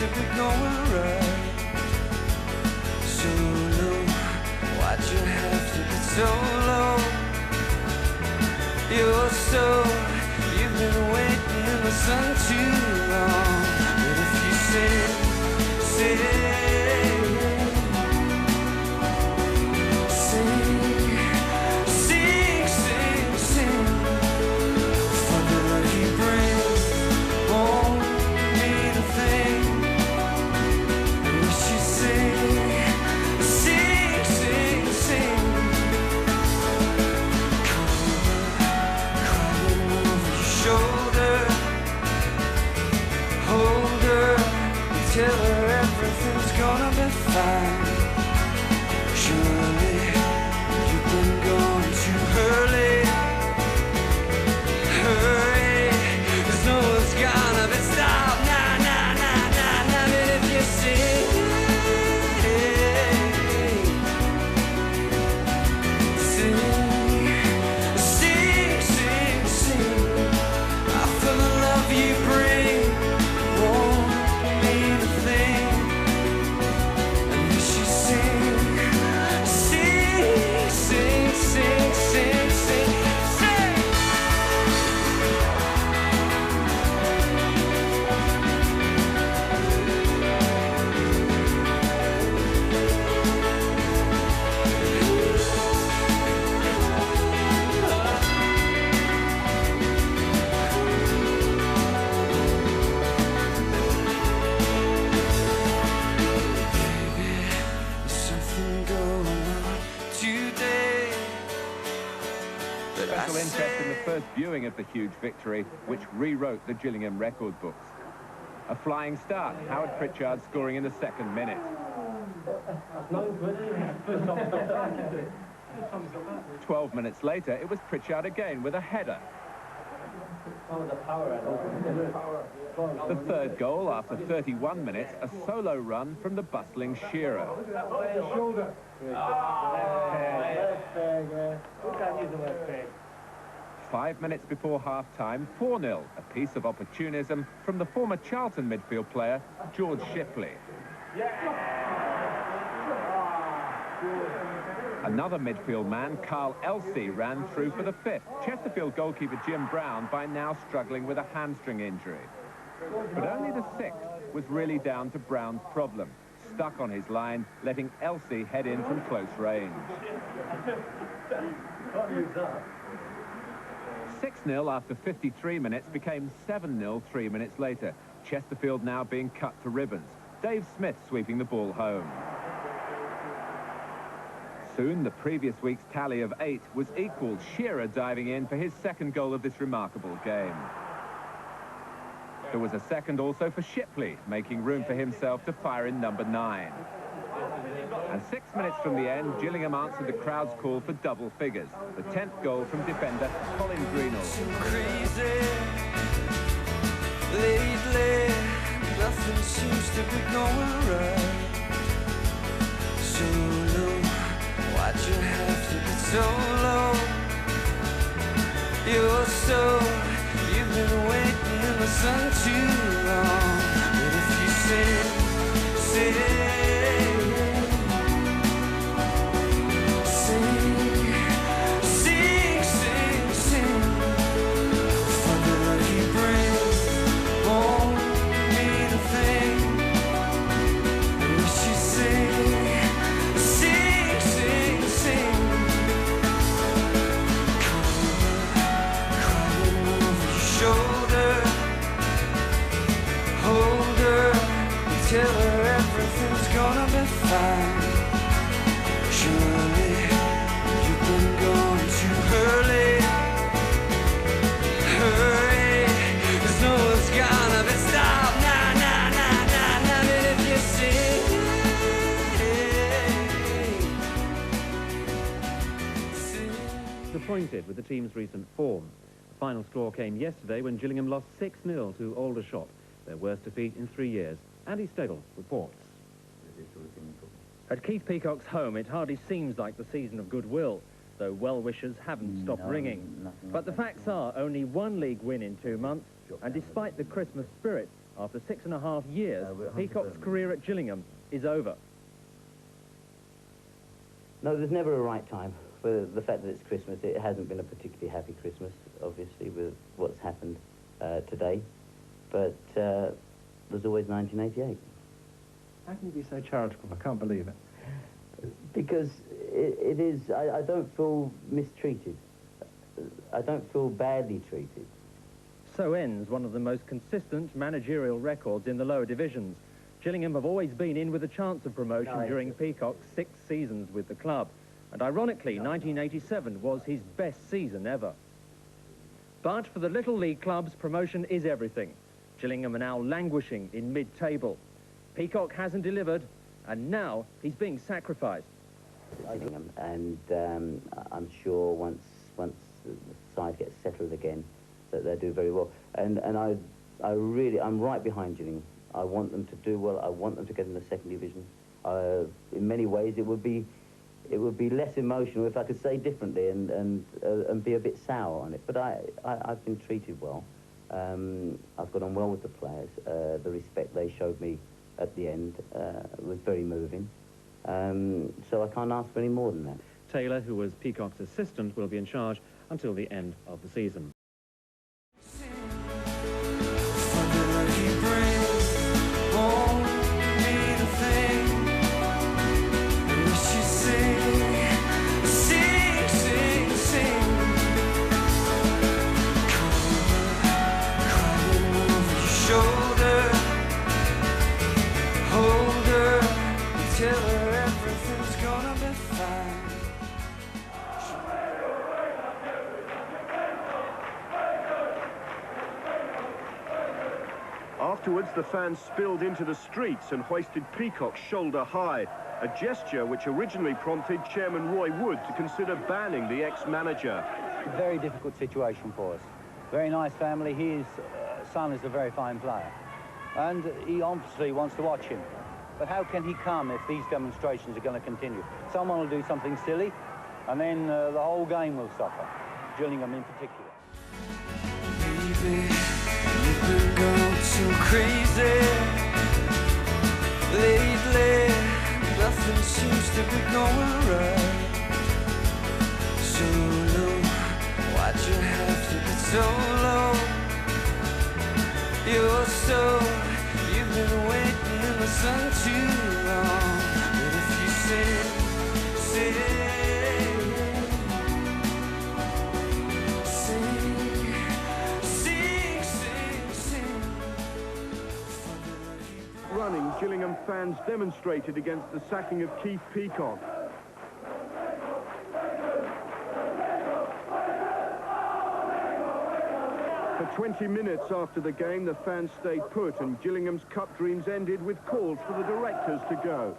to be going right. So low, why'd you have to get so low? You're so, you've been waiting in the sun too long. But if you sing, sing for the love he brings, won't mean a thing. And if you sing, crying over your shoulder, hold her, and tell her everything's gonna be fine. Surely you've been gone too early. Hurry, 'cause no one's gonna be stopped. Nah, nah, nah, nah, nah. But if you sing, for the love you bring, won't mean a thing. And if you sing, sing. Special interest in the first viewing of the huge victory, which rewrote the Gillingham record books. A flying start, Howard Pritchard scoring in the second minute. 12 minutes later, it was Pritchard again with a header. The third goal after 31 minutes, a solo run from the bustling Shearer. 5 minutes before half-time, 4-0, a piece of opportunism from the former Charlton midfield player, George Shipley. Another midfield man, Carl Elsey, ran through for the fifth. Chesterfield goalkeeper Jim Brown by now struggling with a hamstring injury. But only the sixth was really down to Brown's problem. Stuck on his line, letting Elsey head in from close range. 6-0 after 53 minutes became 7-0 3 minutes later. Chesterfield now being cut to ribbons. Dave Smith sweeping the ball home. Soon, the previous week's tally of 8 was equalled, Shearer diving in for his second goal of this remarkable game. There was a second also for Shipley, making room for himself to fire in number 9. And 6 minutes from the end, Gillingham answered the crowd's call for double figures. The 10th goal from defender Colin Greenall. Crazy. Lately, nothing seems to be going right. So low, why'd you have to get so low? You're so, you've been waiting in the sun too long. But if you sing, for the love you bring, won't mean a thing. And if you sing, crying over your shoulder, hold her, and tell her everything's gonna be fine. Surely you've been gone too early. Hurry, 'cause no one's gonna be stopped. Nah, nah, nah, nah, nah. But if you sing, Disappointed with the team's recent form. The final score came yesterday when Gillingham lost 6-0 to Aldershot, their worst defeat in 3 years. Andy Stegel reports. At Keith Peacock's home, it hardly seems like the season of goodwill, though well-wishers haven't stopped ringing. But the facts are only one league win in 2 months, and despite the Christmas spirit, After 6.5 years, Peacock's career at Gillingham is over. No, there's never a right time. For the fact that it's Christmas, it hasn't been a particularly happy Christmas, obviously, with what's happened today. But there's always 1988. How can you be so charitable? I can't believe it. Because it is, I don't feel mistreated. I don't feel badly treated. So ends one of the most consistent managerial records in the lower divisions. Gillingham have always been in with a chance of promotion during Peacock's 6 seasons with the club. And ironically, 1987 was his best season ever. But for the Little League clubs, promotion is everything. Gillingham are now languishing in mid-table. Peacock hasn't delivered, and now he's being sacrificed. And I'm sure once the side gets settled again, that they'll do very well. And I'm right behind Gillingham. I want them to do well. I want them to get in the second division. In many ways, it would be less emotional if I could say differently and be a bit sour on it. But I've been treated well. I've got on well with the players. The respect they showed me at the end was very moving. So I can't ask for any more than that. Taylor, who was Peacock's assistant, will be in charge until the end of the season. Afterwards, the fans spilled into the streets and hoisted Peacock shoulder high, a gesture which originally prompted Chairman Roy Wood to consider banning the ex-manager. Very difficult situation for us. Very nice family. His son is a very fine player, and he obviously wants to watch him. But how can he come if these demonstrations are going to continue? Someone will do something silly, and then the whole game will suffer, Gillingham in particular. Baby, you've been going too crazy lately. Nothing seems to be going right. So low, why'd you have to get so low? You're so, you've been waiting in the sun too long. But if you say Running, Gillingham fans demonstrated against the sacking of Keith Peacock. For 20 minutes after the game, the fans stayed put and Gillingham's cup dreams ended with calls for the directors to go.